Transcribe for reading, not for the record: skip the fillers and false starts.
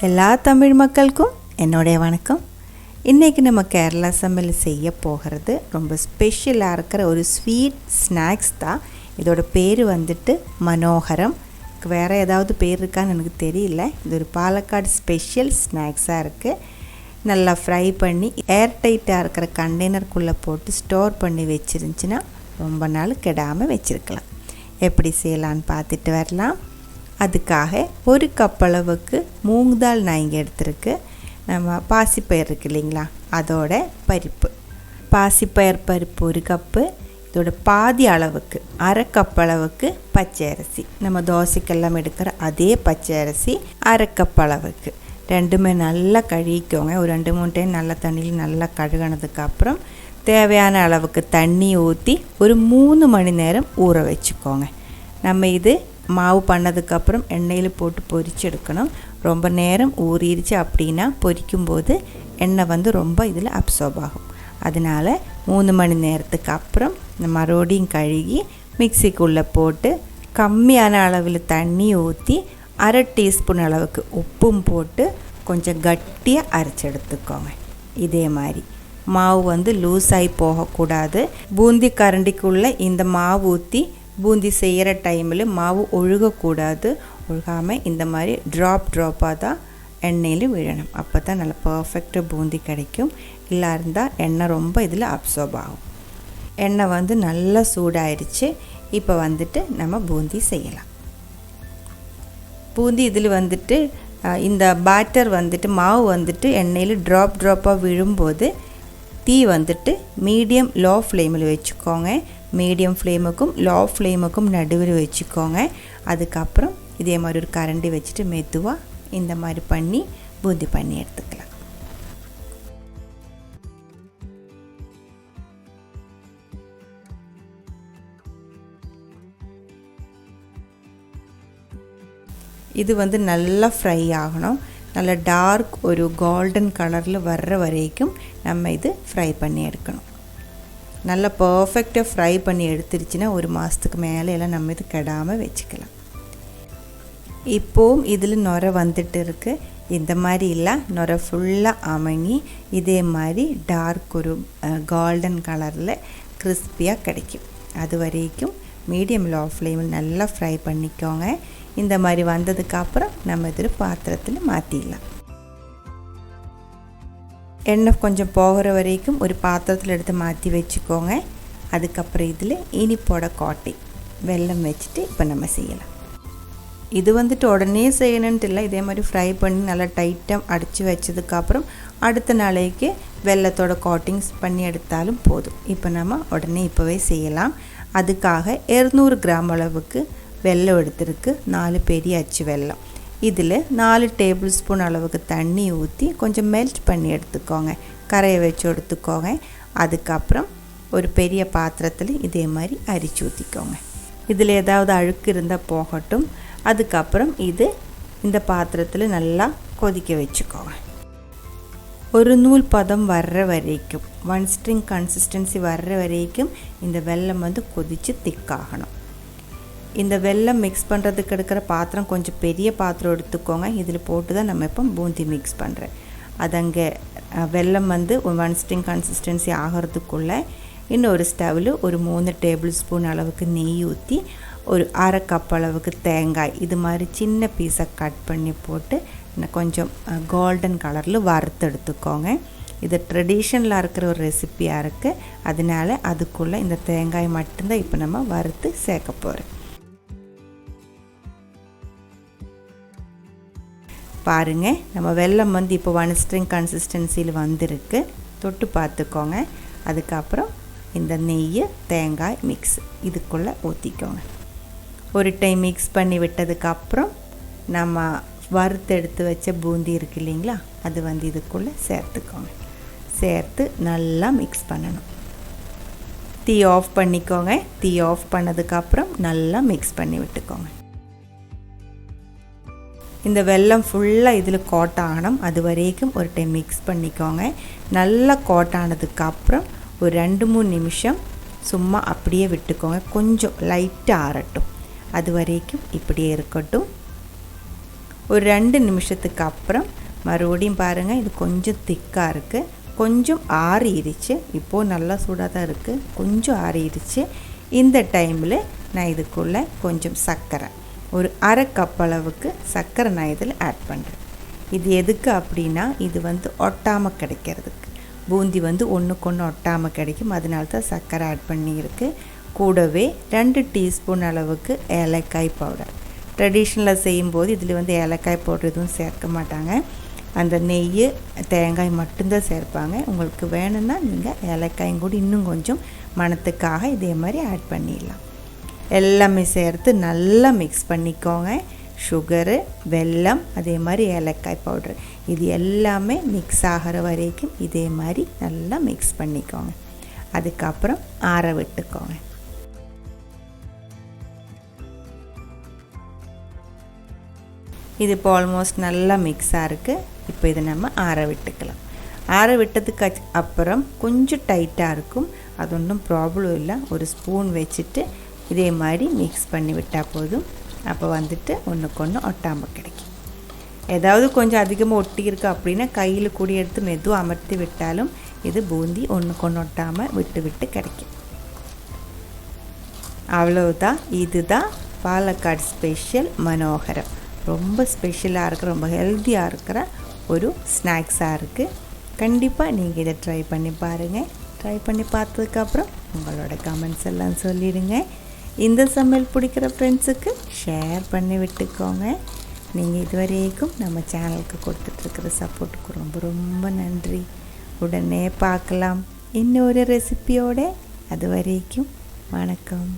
எல்லா தமிழ் மக்களுக்கும் என்னுடைய வணக்கம். இன்றைக்கி நம்ம கேரளா சமையல் செய்ய போகிறது ரொம்ப ஸ்பெஷலாக இருக்கிற ஒரு ஸ்வீட் ஸ்நாக்ஸ் தான். இதோட பேர் வந்துட்டு மனோகரம். வேறு ஏதாவது பேர் இருக்கான்னு எனக்கு தெரியல. இது ஒரு பாலக்காடு ஸ்பெஷல் ஸ்நாக்ஸாக இருக்குது. நல்லா ஃப்ரை பண்ணி ஏர்டைட்டாக இருக்கிற கண்டெய்னருக்குள்ளே போட்டு ஸ்டோர் பண்ணி வச்சுருந்துச்சின்னா ரொம்ப நாள் கெடாமல் வச்சுருக்கலாம். எப்படி செய்யலான்னு பார்த்துட்டு வரலாம். அதுக்காக ஒரு கப் அளவுக்கு மூங் தால் நான் இங்கே எடுத்துருக்கு. நம்ம பாசிப்பயிர் இருக்குது இல்லைங்களா, அதோட பருப்பு, பாசிப்பயிர் பருப்பு ஒரு கப்பு. இதோட பாதி அளவுக்கு அரை கப் அளவுக்கு பச்சை அரிசி, நம்ம தோசைக்கெல்லாம் எடுக்கிற அதே பச்சை அரிசி அரை கப் அளவுக்கு. ரெண்டுமே நல்லா கழுவிக்கோங்க. ஒரு 2-3 டைம் நல்ல தண்ணியில் நல்லா கழுகினதுக்கப்புறம் தேவையான அளவுக்கு தண்ணி ஊற்றி ஒரு 3 மணி நேரம் ஊற வச்சுக்கோங்க. நம்ம இது மாவு பண்ணதுக்கப்புறம் எண்ணெயில் போட்டு பொரிச்சு எடுக்கணும். ரொம்ப நேரம் ஊறிடுச்சு அப்படின்னா பொரிக்கும்போது எண்ணெய் ரொம்ப இதில் அப்சார்ப் ஆகும். அதனால் 3 மணி நேரத்துக்கு அப்புறம் இந்த மறுபடியும் கழுகி மிக்சிக்குள்ளே போட்டு கம்மியான அளவில் தண்ணி ஊற்றி அரை டீஸ்பூன் அளவுக்கு உப்பும் போட்டு கொஞ்சம் கட்டியாக அரைச்சி எடுத்துக்கோங்க. இதே மாதிரி மாவு லூஸாகி போகக்கூடாது. பூந்தி கரண்டிக்குள்ளே இந்த மாவு ஊற்றி பூந்தி செய்கிற டைமில் மாவு ஒழுகக்கூடாது. ஒழுகாமல் இந்த மாதிரி ட்ராப்பாக தான் எண்ணெயில் விழணும். அப்போ தான் நல்லா பர்ஃபெக்டாக பூந்தி கிடைக்கும். இல்லை இருந்தால் எண்ணெய் ரொம்ப இதில் அப்சார்ப் ஆகும். எண்ணெய் நல்லா சூடாயிருச்சு. இப்போ நம்ம பூந்தி செய்யலாம். பூந்தி இதில் இந்த பேட்டர் மாவு எண்ணெயில் ட்ராப்பாக விழும்போது தீ மீடியம் லோ ஃப்ளேமில் வச்சுக்கோங்க. மீடியம் ஃப்ளேமுக்கும் லோ ஃப்ளேமுக்கும் நடுவில் வச்சுக்கோங்க. அதுக்கப்புறம் இதே மாதிரி ஒரு கரண்டி வச்சுட்டு மெதுவாக இந்த மாதிரி பண்ணி பூந்தி பண்ணி எடுத்துக்கலாம். இது நல்லா ஃப்ரை ஆகணும். நல்லா டார்க் ஒரு கோல்டன் கலரில் வர்ற வரைக்கும் நம்ம இது ஃப்ரை பண்ணி எடுக்கணும். நல்லா பர்ஃபெக்டாக ஃப்ரை பண்ணி எடுத்துருச்சுன்னா 1 மாதத்துக்கு மேலே எல்லாம் நம்ம இது கெடாமல் வச்சுக்கலாம். இப்போவும் இதில் நுரை இருக்குது. இந்த மாதிரி இல்லை, நுரை ஃபுல்லாக அமங்கி இதே மாதிரி டார்க் ஒரு கோல்டன் கலரில் கிறிஸ்பியாக கிடைக்கும். அது வரைக்கும் மீடியம் லோ ஃப்ளேமில் நல்லா ஃப்ரை பண்ணிக்கோங்க. இந்த மாதிரி வந்ததுக்கப்புறம் நம்ம இதில் பாத்திரத்தில் மாற்றிடலாம். எண்ணெய் கொஞ்சம் போகிற வரைக்கும் ஒரு பாத்திரத்தில் எடுத்து மாற்றி வச்சுக்கோங்க. அதுக்கப்புறம் இதில் இனிப்போட காட்டி வெல்லம் வச்சுட்டு இப்போ நம்ம செய்யலாம். இது உடனே செய்யணுன்ட்டு இல்லை. இதே மாதிரி ஃப்ரை பண்ணி நல்லா டைட்டாக அடித்து வச்சதுக்கப்புறம் அடுத்த நாளைக்கு வெல்லத்தோட காட்டிங்ஸ் பண்ணி எடுத்தாலும் போதும். இப்போ நம்ம உடனே இப்போவே செய்யலாம். அதுக்காக 200 கிராம் அளவுக்கு வெல்லம் எடுத்துருக்கு. 4 பெரிய அச்சு வெல்லம். இதில் 4 டேபிள் ஸ்பூன் அளவுக்கு தண்ணி ஊற்றி கொஞ்சம் மெல்ட் பண்ணி எடுத்துக்கோங்க. கரையை வச்சு எடுத்துக்கோங்க. அதுக்கப்புறம் ஒரு பெரிய பாத்திரத்தில் இதே மாதிரி அரிச்சு ஊற்றிக்கோங்க. இதில் ஏதாவது அழுக்கு இருந்தால் போகட்டும். அதுக்கப்புறம் இந்த பாத்திரத்தில் நல்லா கொதிக்க வச்சுக்கோங்க. ஒரு நூல் பதம் வர்ற வரைக்கும், 1 ஸ்ட்ரிங் கன்சிஸ்டன்சி வர்ற வரைக்கும் இந்த வெல்லம் கொதித்து திக்காகணும். இந்த வெல்லம் மிக்ஸ் பண்ணுறதுக்கு எடுக்கிற பாத்திரம் கொஞ்சம் பெரிய பாத்திரம் எடுத்துக்கோங்க. இதில் போட்டு தான் நம்ம இப்போ பூந்தி மிக்ஸ் பண்ணுறேன். அது அங்கே வெல்லம் 1 ஸ்ட்ரிங் கன்சிஸ்டன்சி ஆகிறதுக்குள்ளே இன்னொரு ஸ்டவ்வில் ஒரு 3 டேபிள் ஸ்பூன் அளவுக்கு நெய் ஊற்றி ஒரு அரை கப் அளவுக்கு தேங்காய் இது மாதிரி சின்ன பீஸை கட் பண்ணி போட்டு கொஞ்சம் கோல்டன் கலரில் வறுத்து எடுத்துக்கோங்க. இது ட்ரெடிஷ்னலாக இருக்கிற ஒரு ரெசிப்பியாக இருக்குது. அதனால் அதுக்குள்ளே இந்த தேங்காய் மட்டும்தான் இப்போ நம்ம வறுத்து சேர்க்க போகிறோம். பாருங்கள், நம்ம வெல்லம் இப்போ 1 ஸ்ட்ரிங் கன்சிஸ்டன்சியில் வந்திருக்கு. தொட்டு பார்த்துக்கோங்க. அதுக்கப்புறம் இந்த நெய் தேங்காய் மிக்ஸ் இதுக்குள்ளே ஊற்றிக்கோங்க. ஒரு டைம் மிக்ஸ் பண்ணி விட்டதுக்கப்புறம் நம்ம வறுத்து எடுத்து வச்ச பூந்தி இருக்குது இல்லைங்களா, அது இதுக்குள்ளே சேர்த்துக்கோங்க. சேர்த்து நல்லா மிக்ஸ் பண்ணணும். தீ ஆஃப் பண்ணிக்கோங்க. தீ ஆஃப் பண்ணதுக்கப்புறம் நல்லா மிக்ஸ் பண்ணி விட்டுக்கோங்க. இந்த வெல்லம் ஃபுல்லாக இதில் கோட் ஆகணும். அது வரைக்கும் ஒரு டைம் மிக்ஸ் பண்ணிக்கோங்க. நல்லா கோட் ஆனதுக்கப்புறம் ஒரு 2-3 நிமிஷம் சும்மா அப்படியே விட்டுக்கோங்க. கொஞ்சம் லைட்டாக ஆறட்டும். அது வரைக்கும் இப்படியே இருக்கட்டும். ஒரு 2 நிமிஷத்துக்கு அப்புறம் மறுபடியும் பாருங்கள், இது கொஞ்சம் திக்காக இருக்குது. கொஞ்சம் ஆறிடுச்சு. இப்போது நல்லா சூடாக தான் இருக்குது. கொஞ்சம் ஆறிடுச்சு. இந்த டைமில் நான் இதுக்குள்ளே கொஞ்சம் சர்க்கரை, ஒரு 1/2 கப் அளவுக்கு சர்க்கரை நான் இதில் ஆட் பண்ணுறேன். இது எதுக்கு அப்படின்னா, இது ஒட்டாமல் கிடைக்கிறதுக்கு. பூந்தி ஒன்றுக்கு ஒன்று ஒட்டாமல் கிடைக்கும். அதனால தான் சர்க்கரை ஆட் பண்ணியிருக்கு. கூடவே 2 டீஸ்பூன் அளவுக்கு ஏலக்காய் பவுடர். ட்ரெடிஷ்னலாக செய்யும்போது இதில் ஏலக்காய் பவுடர் எதுவும் சேர்க்க மாட்டாங்க. அந்த நெய், தேங்காய் மட்டும்தான் சேர்ப்பாங்க. உங்களுக்கு வேணும்னா நீங்கள் ஏலக்காயும் கூட இன்னும் கொஞ்சம் மணத்துக்காக இதே மாதிரி ஆட் பண்ணிடலாம். எல்லாமே சேர்த்து நல்லா மிக்ஸ் பண்ணிக்கோங்க. சுகரு, வெல்லம், அதே மாதிரி ஏலக்காய் பவுடர், இது எல்லாமே மிக்ஸ் ஆகிற வரைக்கும் இதே மாதிரி நல்லா மிக்ஸ் பண்ணிக்கோங்க. அதுக்கப்புறம் ஆற விட்டுக்கோங்க. இது இப்போ ஆல்மோஸ்ட் நல்லா மிக்ஸாக இருக்குது. இப்போ இதை நம்ம ஆற விட்டுக்கலாம். ஆற விட்டதுக்கு அப்புறம் கொஞ்சம் டைட்டாக இருக்கும். அது ஒன்றும் ப்ராப்ளம் இல்லை. ஒரு ஸ்பூன் வச்சுட்டு இதே மாதிரி மிக்ஸ் பண்ணி விட்டால் போதும். அப்போ ஒன்றுக்கு ஒன்று ஒட்டாமல் கிடைக்கும். ஏதாவது கொஞ்சம் அதிகமாக ஒட்டியிருக்கு அப்படின்னா கையில் கூடி எடுத்து மெதுவாக அமர்த்தி விட்டாலும் இது பூந்தி ஒன்றுக்கு ஒன்று ஒட்டாமல் விட்டு விட்டு கிடைக்கும். அவ்வளவுதான். இதுதான் பாலக்காடு ஸ்பெஷல் மனோகரம். ரொம்ப ஸ்பெஷலாக இருக்கிற, ரொம்ப ஹெல்த்தியாக இருக்கிற ஒரு ஸ்நாக்ஸாக இருக்குது. கண்டிப்பாக நீங்கள் இதை ட்ரை பண்ணி பாருங்கள். ட்ரை பண்ணி பார்த்ததுக்கப்புறம் உங்களோட கமெண்ட்ஸ் எல்லாம் சொல்லிடுங்க. இந்த சமையல் பிடிக்கிற ஃப்ரெண்ட்ஸுக்கு ஷேர் பண்ணி விட்டுக்கோங்க. நீங்கள் இதுவரைக்கும் நம்ம சேனலுக்கு கொடுத்துட்ருக்கிற சப்போர்ட்டுக்கு ரொம்ப ரொம்ப நன்றி. உடனே பார்க்கலாம் இன்னொரு ரெசிபியோடு. அது வரைக்கும் வணக்கம்.